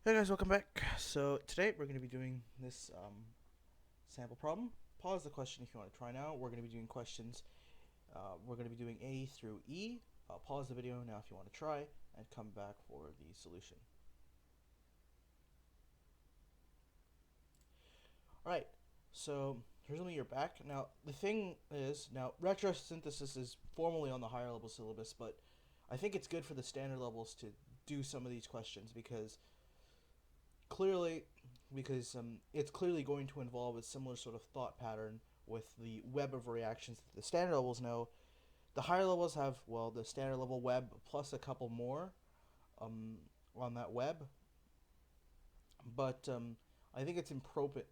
Hey guys, welcome back. So today we're going to be doing this sample problem. Pause the question if you want to try now. We're going to be doing questions. We're going to be doing A through E. Pause the video now if you want to try and come back for the solution. Alright, so here's when you're back. Now the thing is, now retrosynthesis is formally on the higher level syllabus, but I think it's good for the standard levels to do some of these questions clearly because it's clearly going to involve a similar sort of thought pattern with the web of reactions that the standard levels know. The higher levels have, well, the standard level web plus a couple more on that web, but I think it's important.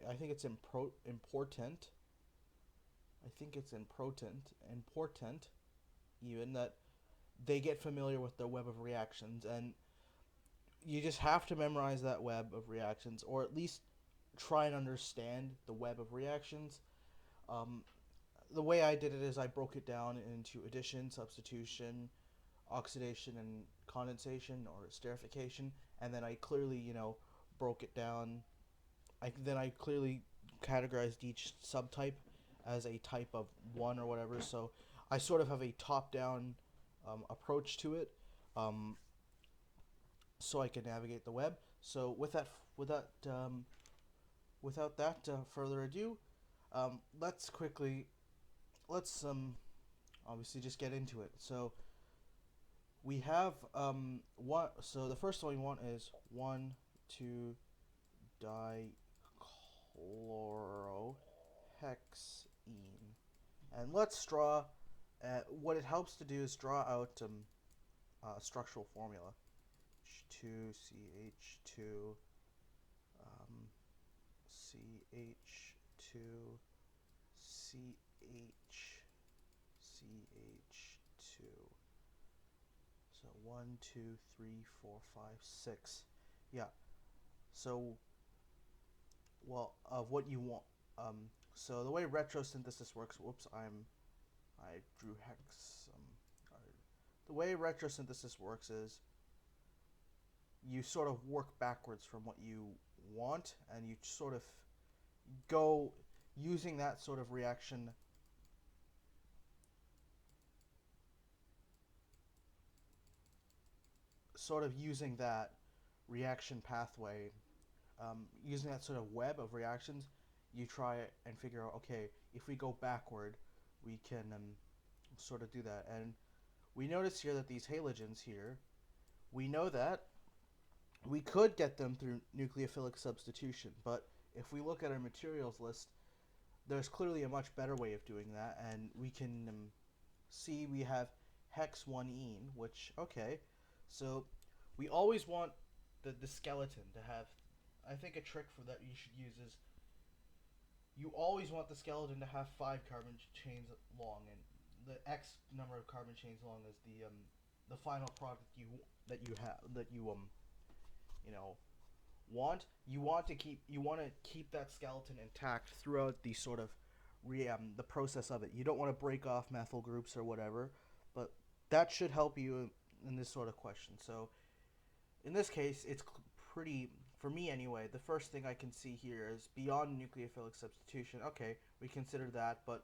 I think it's important. I think it's important even that they get familiar with the web of reactions, and you just have to memorize that web of reactions, or at least try and understand the web of reactions. Um, the way I did it is I broke it down into addition, substitution, oxidation, and condensation or esterification, and then I clearly, broke it down. I clearly categorized each subtype as a type of one or whatever. So I sort of have a top-down approach to it, um, so I can navigate the web. So without that further ado, let's quickly let's obviously just get into it. So we have what? So the first one we want is 1,2 dichlorohexene, and let's draw. What it helps to do is draw out structural formula. H2CH2 CH2 CH2. So 1, 2, 3, 4, 5, 6. Yeah. So, well, of what you want. So the way retrosynthesis works. Whoops, I drew hex. The way retrosynthesis works is you sort of work backwards from what you want, and you sort of go using that sort of reaction. Sort of using that reaction pathway, using that sort of web of reactions, you try and figure out, okay, if we go backward, we can sort of do that. And we notice here that these halogens here, we know that we could get them through nucleophilic substitution, but if we look at our materials list, there's clearly a much better way of doing that, and we can see we have hex 1-ene, which, okay, so we always want the skeleton to have, I think a trick for that you should use is you always want the skeleton to have 5 carbon chains long, and the X number of carbon chains long is the final product that you have that you know you want to keep that skeleton intact throughout the sort of the process of it. You don't want to break off methyl groups or whatever, but that should help you in this sort of question. So in this case, it's pretty, for me anyway, the first thing I can see here is beyond nucleophilic substitution. Okay, we consider that, but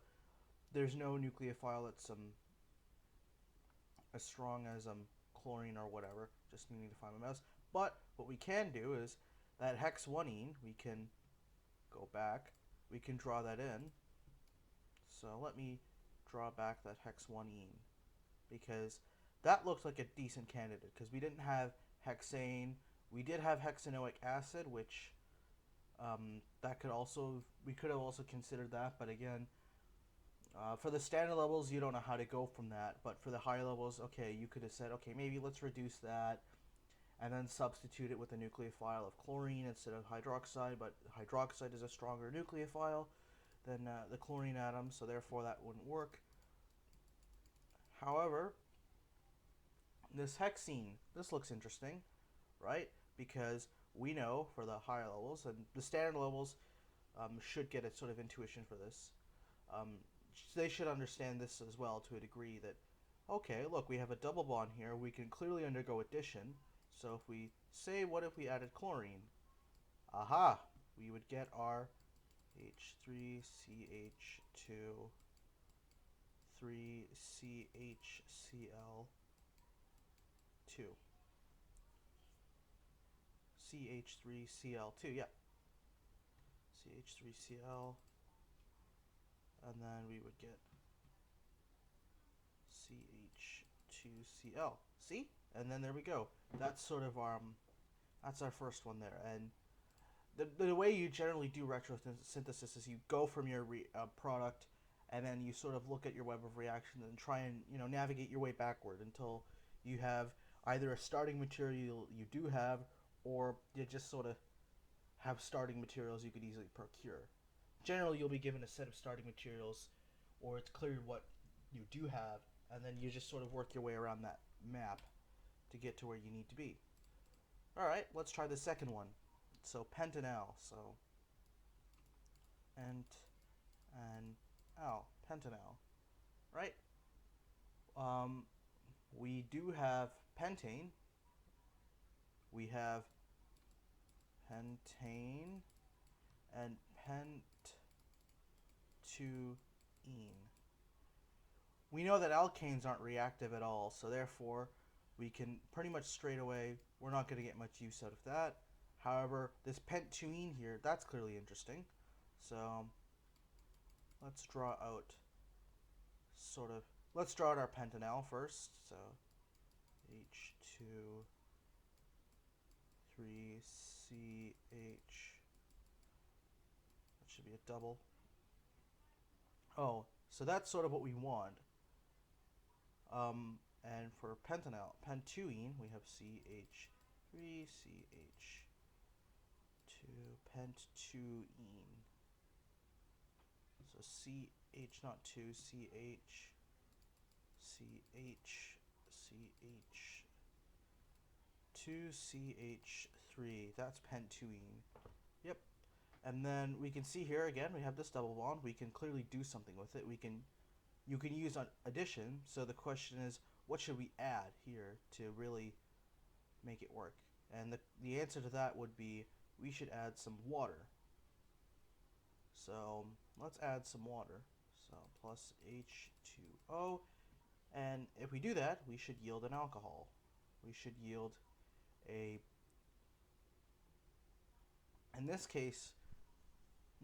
there's no nucleophile that's as strong as chlorine or whatever. Just needing to find my mouse. But what we can do is that hex 1-ene, we can go back, we can draw that in. So let me draw back that hex 1-ene because that looks like a decent candidate because we didn't have hexane. We did have hexanoic acid, which that could also, we could have also considered that, but again, for the standard levels, you don't know how to go from that. But for the higher levels, okay, you could have said, okay, maybe let's reduce that and then substitute it with a nucleophile of chlorine instead of hydroxide. But hydroxide is a stronger nucleophile than the chlorine atom, so therefore that wouldn't work. However, this hexene, this looks interesting, right? Because we know for the higher levels, and the standard levels should get a sort of intuition for this. Um, they should understand this as well to a degree that, okay, look, we have a double bond here. We can clearly undergo addition. So if we say, what if we added chlorine? Aha! We would get our H3CH2 3CHCl2 CH3Cl2, yeah. CH3Cl, and then we would get CH2Cl. See? And then there we go. That's sort of that's our first one there. And the way you generally do retrosynthesis is you go from your product, and then you sort of look at your web of reactions and try and navigate your way backward until you have either a starting material you do have, or you just sort of have starting materials you could easily procure. Generally, you'll be given a set of starting materials, or it's clear what you do have, and then you just sort of work your way around that map to get to where you need to be. Alright, let's try the second one. So pentanal, so and al, pentanal, right? We do have pentane. We have pentane and pent2-ene. We know that alkanes aren't reactive at all, so therefore we can pretty much straight away, we're not going to get much use out of that. However, this pent2-ene here, that's clearly interesting. So let's draw out our pentanal first. So H2 3CH, that should be a double. Oh, so that's sort of what we want. And for pentanal, pent2-ene, we have CH3CH2 pent2-ene. So CH, not 2, CH, CH, CH, 2CH3. That's pent2-ene. Yep. And then we can see here again, we have this double bond. We can clearly do something with it. You can use addition. So the question is, what should we add here to really make it work? And the answer to that would be, we should add some water. So let's add some water. So plus H2O. And if we do that, we should yield an alcohol. We should yield in this case,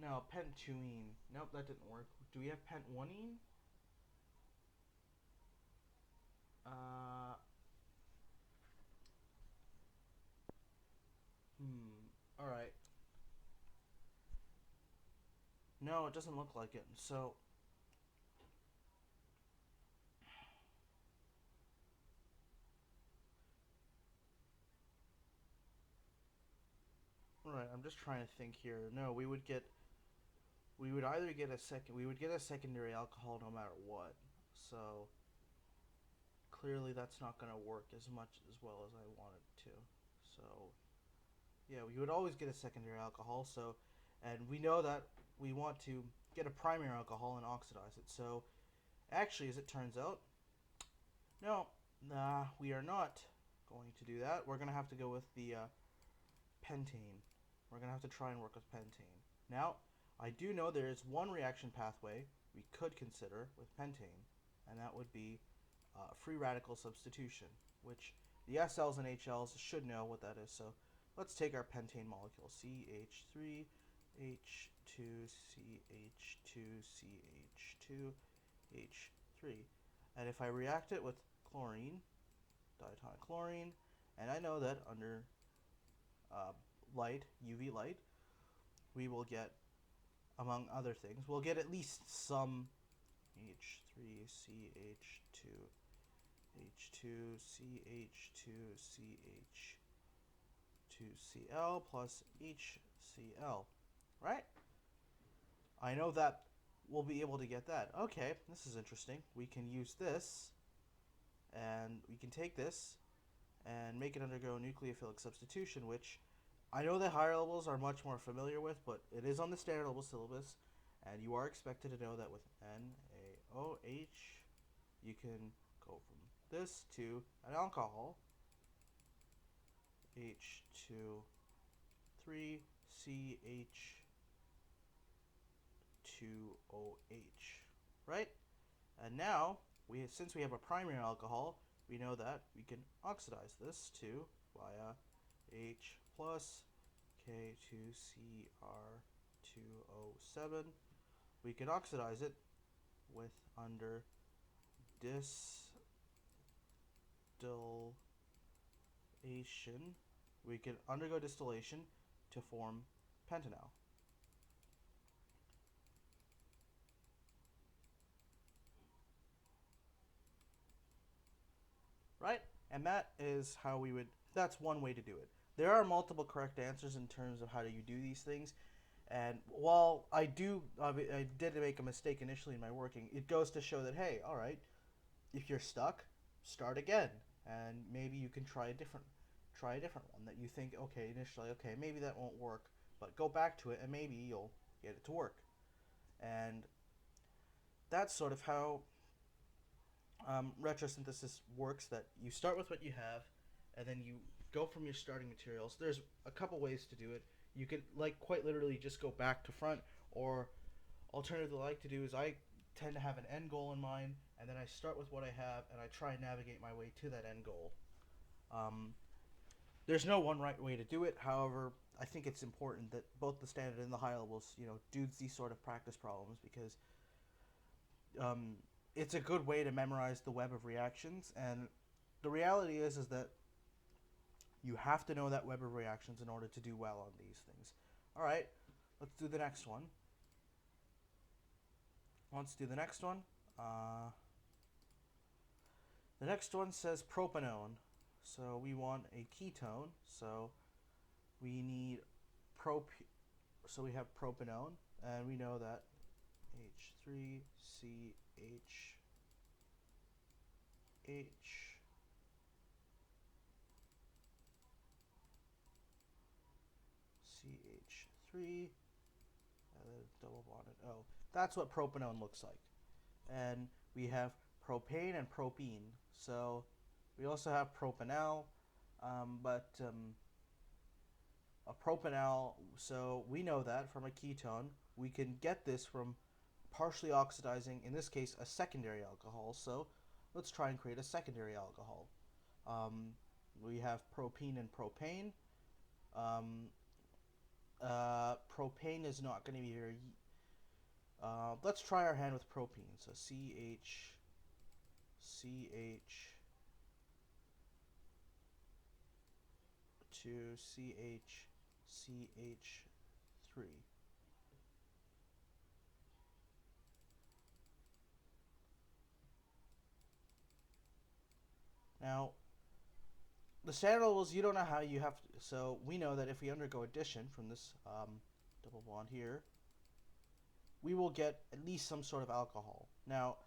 no, pent2-ene. Nope, that didn't work. Do we have pent1-ene? Alright. No, it doesn't look like it. So right, I'm just trying to think here. No, we would get a secondary alcohol no matter what. So clearly that's not going to work as well as I want it to. So yeah, we would always get a secondary alcohol. So, and we know that we want to get a primary alcohol and oxidize it. So actually, as it turns out, no, we are not going to do that. We're going to have to go with the pentane. We're going to have to try and work with pentane. Now, I do know there is one reaction pathway we could consider with pentane, and that would be free radical substitution, which the SLs and HLs should know what that is. So let's take our pentane molecule, CH3, H2, CH2, CH2, H3. And if I react it with chlorine, diatonic chlorine, and I know that under light, UV light, we will get, among other things, we'll get at least some H3CH2, H2CH2CH2Cl plus HCl, right? I know that we'll be able to get that. Okay, this is interesting. We can use this, and we can take this and make it undergo nucleophilic substitution, which I know that higher levels are much more familiar with, but it is on the standard level syllabus, and you are expected to know that with NaOH, you can go from this to an alcohol. H2 CH2OH, right? And now, since we have a primary alcohol, we know that we can oxidize this to via H plus K2Cr2O7. We can oxidize it with under distillation. We can undergo distillation to form pentanal. Right? And that is how we would, that's one way to do it. There are multiple correct answers in terms of how do you do these things. And while I did make a mistake initially in my working, it goes to show that, hey, all right, if you're stuck, start again. And maybe you can try a different one that you think, okay, initially, okay, maybe that won't work, but go back to it and maybe you'll get it to work. And that's sort of how retrosynthesis works, that you start with what you have and then you go from your starting materials. There's a couple ways to do it. You could quite literally just go back to front, or alternatively, I like to do is I tend to have an end goal in mind, and then I start with what I have and I try and navigate my way to that end goal. There's no one right way to do it. However, I think it's important that both the standard and the high levels, do these sort of practice problems, because it's a good way to memorize the web of reactions. And the reality is that you have to know that web of reactions in order to do well on these things. All right, let's do the next one. The next one says propanone. So we want a ketone. So we need so we have propanone, and we know that H3CH CH3, and then double bonded O. That's what propanone looks like. And we have propane and propene. So we also have propanal, but a propanal, so we know that from a ketone, we can get this from partially oxidizing, in this case, a secondary alcohol. So let's try and create a secondary alcohol. We have propene and propane. Propane is not going to be very... let's try our hand with propene. So CH to CH3. Now, the standard levels, you don't know how you have to, so we know that if we undergo addition from this double bond here, we will get at least some sort of alcohol. Now,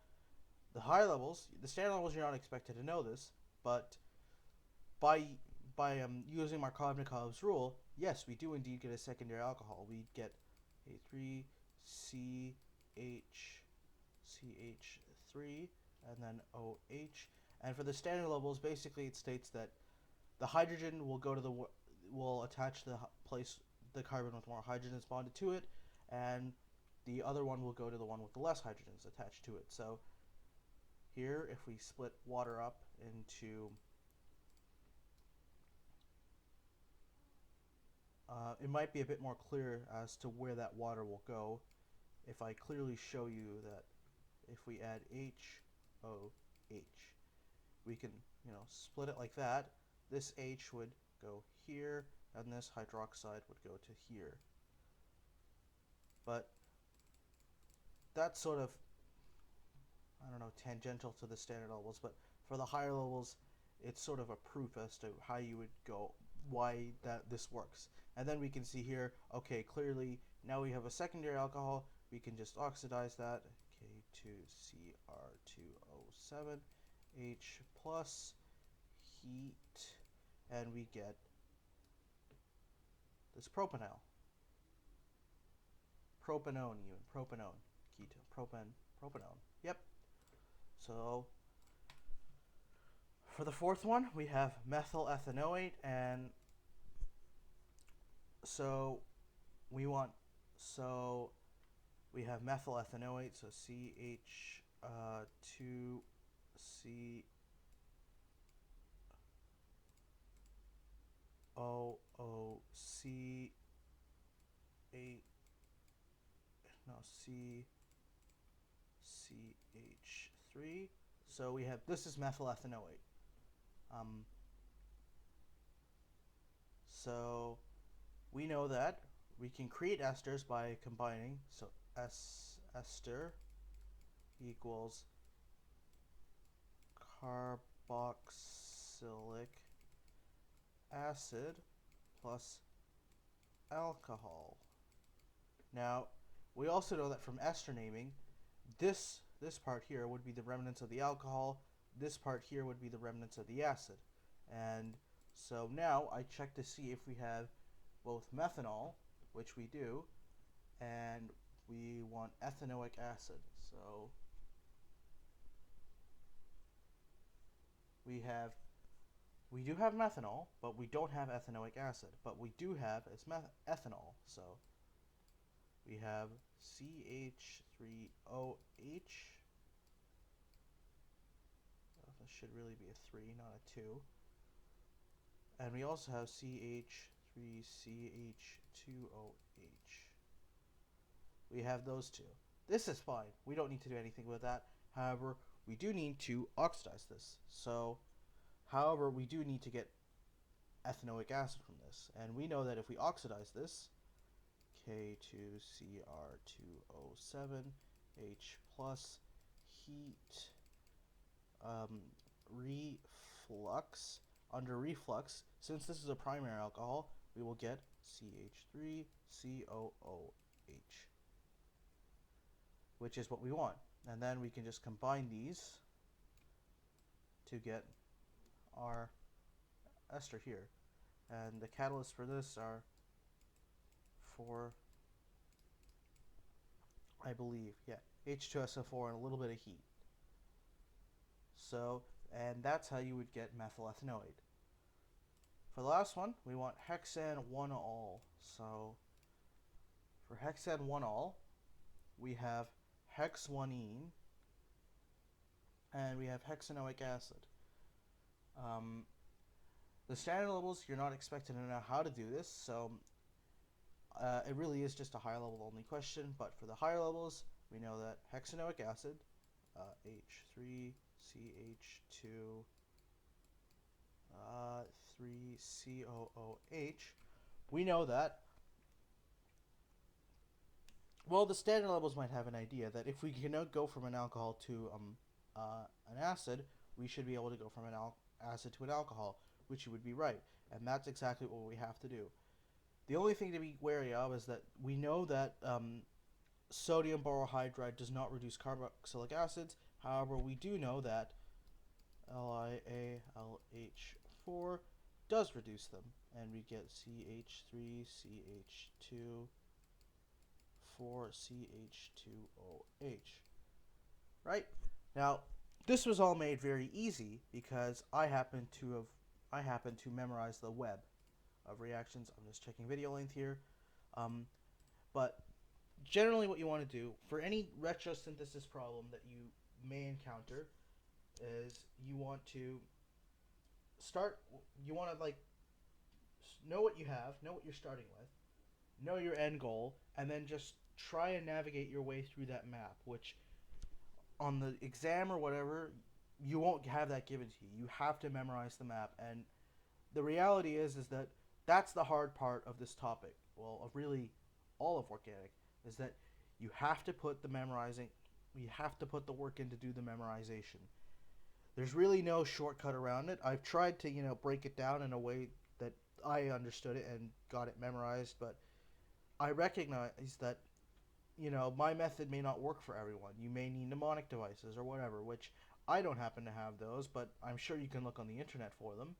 the high levels, the standard levels, you're not expected to know this, but by using Markovnikov's rule, yes, we do indeed get a secondary alcohol. We get A3CH3 and then OH. And for the standard levels, basically it states that the hydrogen will go to will attach the carbon with more hydrogens bonded to it, and the other one will go to the one with the less hydrogens attached to it. So here, if we split water up into it might be a bit more clear as to where that water will go if I clearly show you that if we add HOH, we can split it like that. This H would go here, and this hydroxide would go to here. But that's sort of, I don't know, tangential to the standard levels, but for the higher levels, it's sort of a proof as to how you would go, why this works. And then we can see here, okay, clearly now we have a secondary alcohol, we can just oxidize that, K2Cr2O7, H plus, heat, and we get this propanol. Propanone, ketone, propanone. Yep. So for the fourth one, we have methyl ethanoate, and So we want so we have methyl ethanoate, so CH 2 COOC 8 no CCH3. So we have this is methyl ethanoate. Um, so we know that we can create esters by combining. So ester equals carboxylic acid plus alcohol. Now, we also know that from ester naming, this part here would be the remnants of the alcohol, this part here would be the remnants of the acid. And so now I check to see if we have both methanol, which we do, and we want ethanoic acid. So we do have methanol, but we don't have ethanoic acid. But we do have is ethanol. So we have CH3OH. That should really be a 3, not a 2. And we also have CH3CH2OH. We have those two. This is fine. We don't need to do anything with that. However, we do need to oxidize this. So, however, we do need to get ethanoic acid from this. And we know that if we oxidize this, K2Cr2O7H plus heat reflux. Under reflux, since this is a primary alcohol, we will get CH3COOH, which is what we want. And then we can just combine these to get our ester here. And the catalysts for this are for, I believe, H2SO4 and a little bit of heat. So, and that's how you would get methyl ethanoate. For the last one, we want hexane 1-ol. So, for hexane 1-ol, we have hex-1-ene, and we have hexanoic acid. The standard levels, you're not expected to know how to do this, so it really is just a higher level only question. But for the higher levels, we know that hexanoic acid, H3CH2 3COOH, we know that, well, the standard levels might have an idea that if we cannot go from an alcohol to an acid, we should be able to go from an acid to an alcohol, which you would be right. And that's exactly what we have to do. The only thing to be wary of is that we know that sodium borohydride does not reduce carboxylic acids. However, we do know that LiAlH4 does reduce them, and we get CH3CH2 4CH2OH. Right? Now, this was all made very easy because I happen to memorize the web of reactions. I'm just checking video length here. But generally what you want to do for any retrosynthesis problem that you may encounter is you want to know what you have, know what you're starting with, know your end goal, and then just try and navigate your way through that map, which on the exam or whatever, you won't have that given to you. You have to memorize the map, and the reality is that that's the hard part of this topic. Well, of really all of organic, is that you have to put the work in to do the memorization. There's really no shortcut around it. I've tried to, break it down in a way that I understood it and got it memorized, but I recognize that, my method may not work for everyone. You may need mnemonic devices or whatever, which I don't happen to have those, but I'm sure you can look on the internet for them.